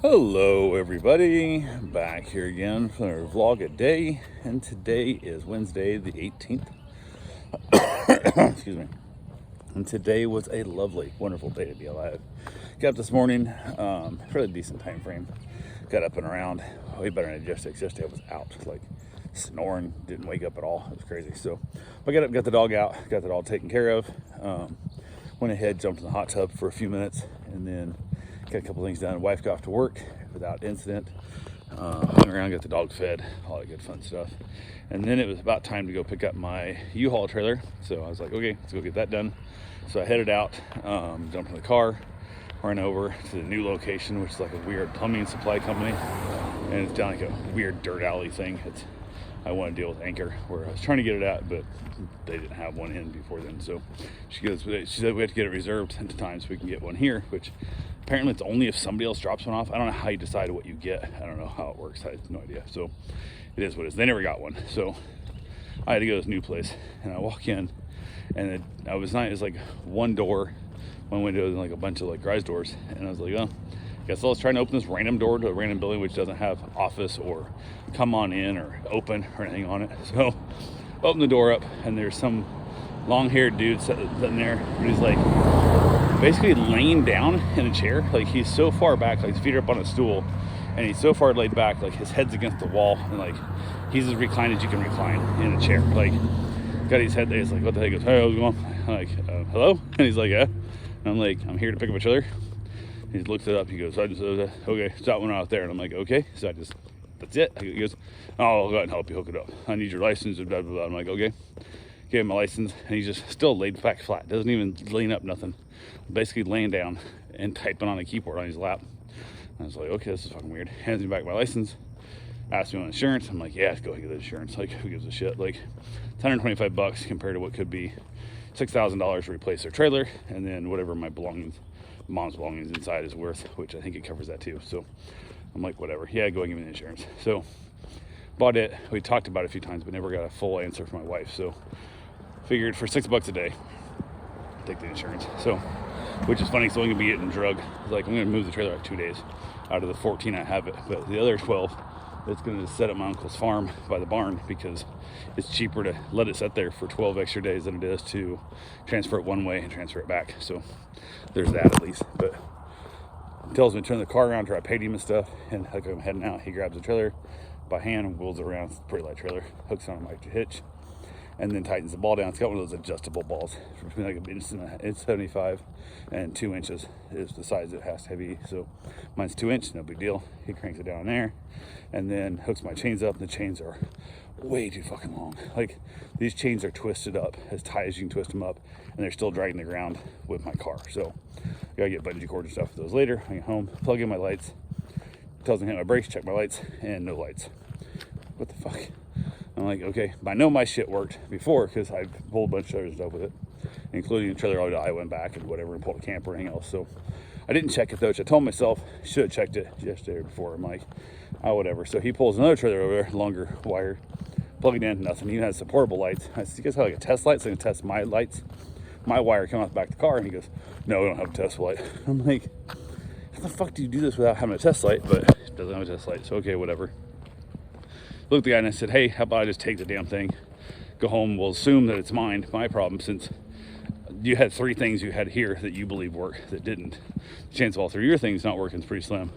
Hello everybody, back here again for another vlog a day, and today is Wednesday the 18th. Excuse me. And today was a lovely, wonderful day to be alive. Got up this morning, fairly decent time frame. Got up and around, way better than yesterday. Yesterday I was out, like snoring, didn't wake up at all. It was crazy. So I got up, got the dog out, got the dog taken care of. Went ahead, jumped in the hot tub for a few minutes, and then got a couple things done. Wife got off to work without incident. Hung around, got the dog fed, all that good fun stuff. And then it was about time to go pick up my U-Haul trailer. So I was like, okay, let's go get that done. So I headed out, jumped in the car, ran over to the new location, which is like a weird plumbing supply company. And it's down like a weird dirt alley thing. I want to deal with Anchor, where I was trying to get it at, but they didn't have one in before then. So she said we have to get it reserved at the time so we can get one here, which apparently it's only if somebody else drops one off. I don't know how you decide what you get. I don't know how it works. I have no idea. So it is what it is. They never got one. So I had to go to this new place, and I walk in, and it was like one door, one window, and like a bunch of like garage doors. And I was like, oh, I guess I was trying to open this random door to a random building which doesn't have office or come on in or open or anything on it. So open the door up, and there's some long-haired dude sitting there, and he's like basically laying down in a chair. Like he's so far back, like his feet are up on a stool, and he's so far laid back, like his head's against the wall, and like he's as reclined as you can recline in a chair. Like got his head there. He's like, what the heck? He goes, hey, how's it going? I'm like, hello? And he's like, yeah. And I'm like, I'm here to pick up a trailer. He looks it up. He goes, okay, stop one out there. And I'm like, okay. So that's it. He goes, oh, I'll go ahead and help you hook it up. I need your license, blah, blah, blah. I'm like, okay. Gave him my license, and he's just still laid back flat. Doesn't even lean up, nothing. Basically laying down and typing on a keyboard on his lap. I was like, okay, this is fucking weird. Hands me back my license. Asked me on insurance. I'm like, yeah, go ahead and get the insurance. Like, who gives a shit? Like, it's $125 compared to what could be $6,000 to replace their trailer, and then whatever my mom's belongings inside is worth, which I think it covers that too. So I'm like, whatever. Yeah, go and give me the insurance. So bought it. We talked about it a few times, but never got a full answer from my wife. So figured for $6 a day, take the insurance. So, which is funny, so I'm gonna be getting drug. Like, I'm gonna move the trailer out 2 days out of the 14 I have it, but the other 12, it's gonna just set up my uncle's farm by the barn, because it's cheaper to let it sit there for 12 extra days than it is to transfer it one way and transfer it back. So there's that at least. But he tells me to turn the car around after I paid him and stuff, and like I'm heading out, he grabs the trailer by hand, wheels it around. It's a pretty light trailer, hooks on a micro hitch, and then tightens the ball down. It's got one of those adjustable balls between like an inch 75 and 2 inches is the size it has to be. So mine's 2 inch, no big deal. He cranks it down there, and then hooks my chains up. And the chains are way too fucking long. Like, these chains are twisted up as tight as you can twist them up, and they're still dragging the ground with my car. So I gotta get bungee cord and stuff for those later. I get home, plug in my lights. Tells me to hit my brakes, check my lights, and no lights. What the fuck? I'm like, okay, but I know my shit worked before, because I pulled a bunch of trailers and stuff with it, including the trailer I went back and whatever, and pulled a camper or anything else. So I didn't check it though, which I told myself I should have checked it yesterday or before. I'm like, oh, whatever. So he pulls another trailer over there, longer wire, plugging in, nothing. He has some portable lights. I said, you guys have like a test light, so I can test my lights, my wire coming off the back of the car. And he goes, no, we don't have a test light. I'm like, how the fuck do you do this without having a test light? But it doesn't have a test light, so okay, whatever. Looked at the guy and I said, hey, how about I just take the damn thing, go home, we'll assume that it's mine, my problem, since you had 3 things you had here that you believe work that didn't. The chance of all 3 of your things not working is pretty slim.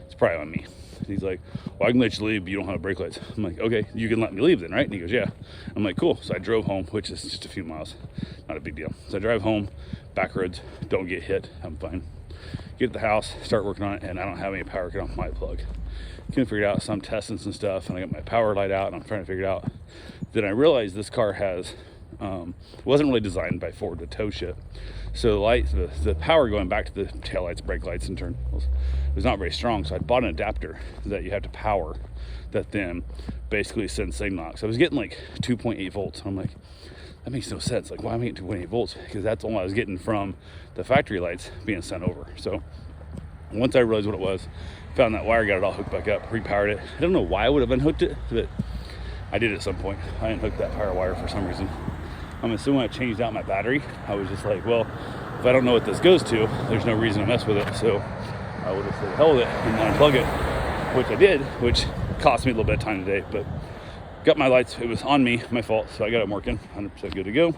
It's probably on me. And he's like, well, I can let you leave, but you don't have brake lights. I'm like, okay, you can let me leave then, right? And he goes, yeah. I'm like, cool. So I drove home, which is just a few miles, not a big deal. So I drive home, back roads, don't get hit, I'm fine. Get to the house, start working on it, and I don't have any power cut off my plug. Couldn't figure it out, so I'm testing some stuff, and I got my power light out, and I'm trying to figure it out. Then I realized this car has, wasn't really designed by Ford to tow shit. So the light, the power going back to the taillights, brake lights, and turn was not very strong. So I bought an adapter that you have to power that then basically sends signal. So I was getting like 2.8 volts. I'm like, that makes no sense. Like, why am I getting 2.8 volts? Because that's all I was getting from the factory lights being sent over. So once I realized what it was, found that wire, got it all hooked back up, repowered it. I don't know why I would have unhooked it, but I did at some point. I unhooked that power wire for some reason. I'm assuming I changed out my battery. I was just like, well, if I don't know what this goes to, there's no reason to mess with it. So I will just say the hell with it and unplug it, which I did, which cost me a little bit of time today, but got my lights. It was on me, my fault, so I got them working, 100% good to go.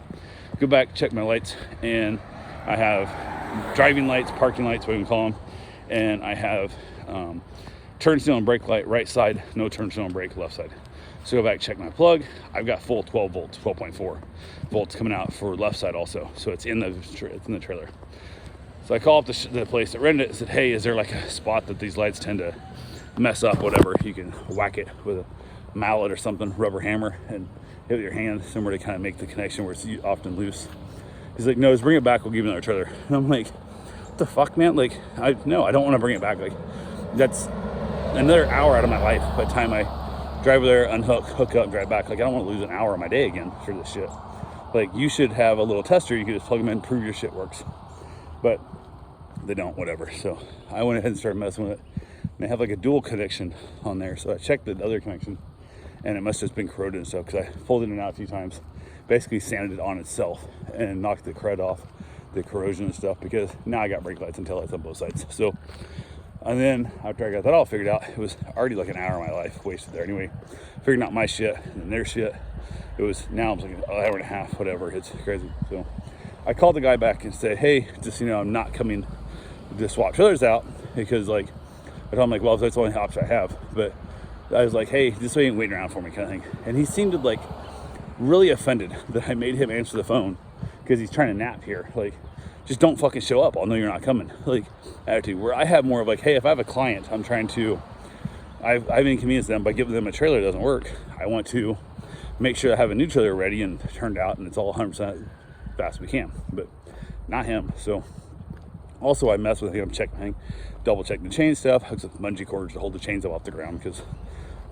Go back, check my lights, and I have driving lights, parking lights, whatever you call them, and I have turn signal and brake light right side, no turn signal and brake left side. So go back, check my plug. I've got full 12 volts, 12.4 volts coming out for left side also. So it's in the trailer. So I called up the place that rented it and said, hey, is there like a spot that these lights tend to mess up, whatever? You can whack it with a mallet or something, rubber hammer, and hit with your hand somewhere to kind of make the connection where it's often loose. He's like, no, just bring it back, we'll give you another trailer. And I'm like, what the fuck, man? Like, no, I don't want to bring it back. Like, that's another hour out of my life by the time I drive there, unhook, hook up, drive back. Like, I don't want to lose an hour of my day again for this shit. Like, you should have a little tester. You can just plug them in, prove your shit works. But they don't, whatever. So I went ahead and started messing with it. And they have like a dual connection on there. So I checked the other connection, and it must have just been corroded and stuff, because I pulled it in and out a few times, basically sanded it on itself and knocked the crud off, the corrosion and stuff, because now I got brake lights and tail lights on both sides. So, and then after I got that all figured out, it was already like an hour of my life wasted there anyway, figuring out my shit and then their shit. It was, now I'm like an hour and a half, whatever. It's crazy. So I called the guy back and said, hey, just, you know, I'm not coming to swap trailers out, because like, I told him like, well, that's the only option I have. But I was like, hey, this way you ain't waiting around for me, kind of thing. And he seemed like really offended that I made him answer the phone, because he's trying to nap here. Like, just don't fucking show up, I'll know you're not coming. Like, attitude. Where I have more of like, hey, if I have a client, I'm trying to, I've inconvenienced them by giving them a trailer that doesn't work. I want to make sure I have a new trailer ready and turned out, and it's all 100% fast as we can. But not him. So also I mess with him, checking, double check the chain stuff, hooks up bungee cords to hold the chains up off the ground, because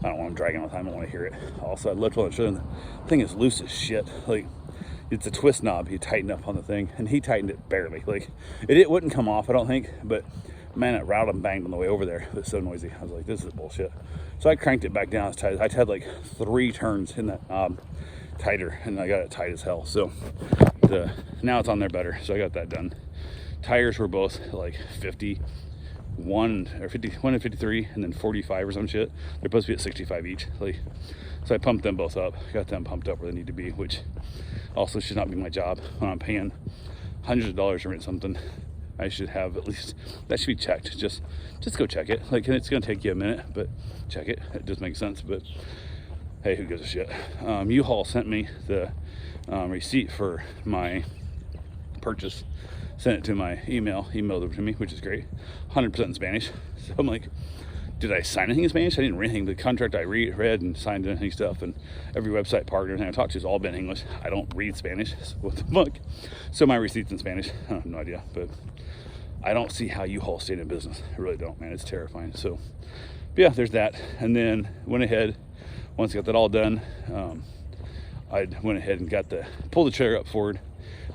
I don't want them dragging all the time. I don't want to hear it. Also, I looked on the trailer, and the thing is loose as shit. Like, it's a twist knob. You tighten up on the thing, and he tightened it barely. Like, it wouldn't come off, I don't think, but man, it rattled and banged on the way over there. It was so noisy. I was like, this is bullshit. So I cranked it back down as tight. I had like 3 turns in that knob tighter, and I got it tight as hell. So now it's on there better. So I got that done. Tires were both like 51 or 51 and 53, and then 45 or some shit. They're supposed to be at 65 each. Like, so I pumped them both up, got them pumped up where they need to be, which also should not be my job. When I'm paying hundreds of dollars to rent something, I should have at least, that should be checked. Just go check it. Like, and it's gonna take you a minute, but check it. It does make sense, but hey, who gives a shit? U-Haul sent me the receipt for my purchase, sent it to my emailed it to me, which is great. 100% in Spanish. So I'm like, did I sign anything in Spanish? I didn't read anything. The contract I read and signed anything stuff, and every website partner and everything I talked to has all been English. I don't read Spanish. So what the fuck? So my receipt's in Spanish. I have no idea, but I don't see how U-Haul stayed in business. I really don't, man. It's terrifying. So, but yeah, there's that. And then went ahead, once I got that all done, I went ahead and pulled the trailer up forward,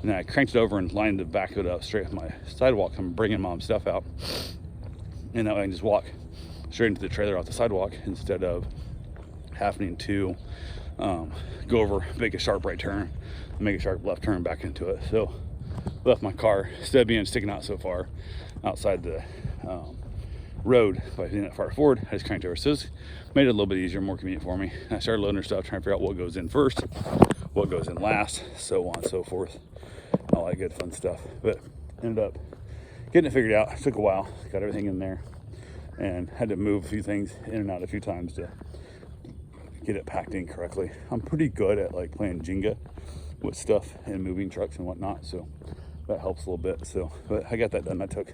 and then I cranked it over and lined the back of it up straight with my sidewalk. I'm bringing mom's stuff out, and that way I can just walk straight into the trailer off the sidewalk, instead of having to go over, make a sharp right turn, make a sharp left turn back into it. So left my car, instead of being sticking out so far outside the road by being that far forward, I just cranked over. So this made it a little bit easier, more convenient for me. I started loading her stuff, trying to figure out what goes in first, what goes in last, so on and so forth, all that good fun stuff. But ended up getting it figured out. It took a while, got everything in there, and had to move a few things in and out a few times to get it packed in correctly. I'm pretty good at like playing Jenga with stuff and moving trucks and whatnot, so that helps a little bit. So, but I got that done. That took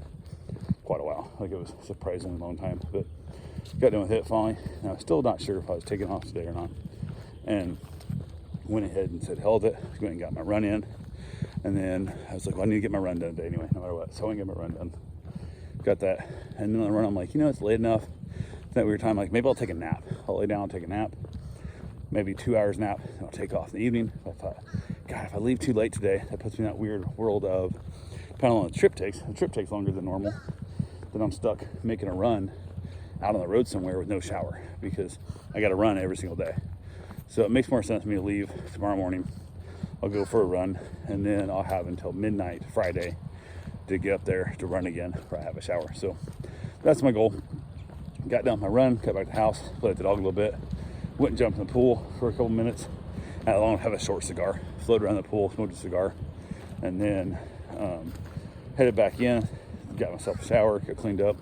quite a while. Like, it was a surprisingly long time, but got done with it finally. Now, I'm still not sure if I was taking off today or not, and went ahead and said hell with it. Went and got my run in, and then I was like, well, I need to get my run done today anyway, no matter what. So I went and got my run done. Got that, and then on the run, I'm like, you know, it's late enough. That weird time, like, maybe I'll take a nap. I'll lay down and take a nap, maybe 2 hours nap, and I'll take off in the evening. I thought, God, if I leave too late today, that puts me in that weird world of, depending on the trip takes longer than normal, then I'm stuck making a run out on the road somewhere with no shower, because I got to run every single day. So it makes more sense for me to leave tomorrow morning. I'll go for a run, and then I'll have until midnight Friday to get up there to run again before I have a shower. So that's my goal. Got done my run, got back to the house, played with the dog a little bit, went and jumped in the pool for a couple minutes. I long have a short cigar, floated around the pool, smoked a cigar, and then headed back in, got myself a shower, got cleaned up.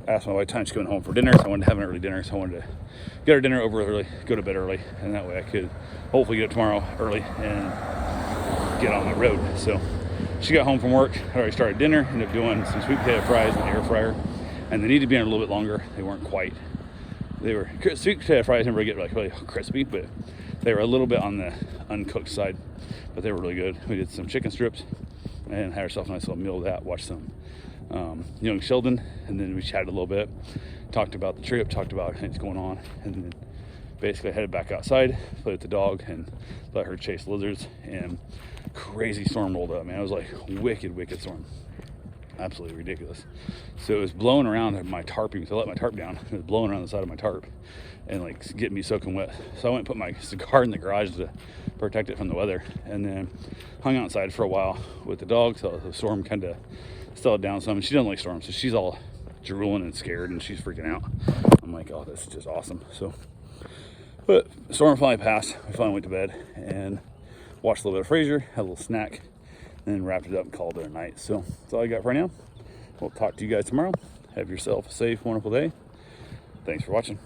Asked my wife time she's going home for dinner, so I wanted to have an early dinner, so I wanted to get our dinner over early, go to bed early, and that way I could hopefully get up tomorrow early and get on the road. So she got home from work, I already started dinner, ended up doing some sweet potato fries in the air fryer, and they needed to be in a little bit longer. They weren't quite. They were sweet potato fries, never get like really crispy, but they were a little bit on the uncooked side, but they were really good. We did some chicken strips and had ourselves a nice little meal of that, watched some Young Sheldon, and then we chatted a little bit, talked about the trip, talked about things going on, and then basically headed back outside, played with the dog, and let her chase lizards. And crazy storm rolled up, man. It was like wicked storm, absolutely ridiculous. So it was blowing around my tarp, because I let my tarp down. It was blowing around the side of my tarp and like getting me soaking wet. So I went and put my cigar in the garage to protect it from the weather, and then hung outside for a while with the dog. So the storm kind of stalled down some. She doesn't like storms, so she's all drooling and scared, and she's freaking out. I'm like, oh, this is just awesome. So, but the storm finally passed. We finally went to bed and watched a little bit of Frasier, had a little snack, and then wrapped it up and called it a night. So that's all I got for right now. We'll talk to you guys tomorrow. Have yourself a safe, wonderful day. Thanks for watching.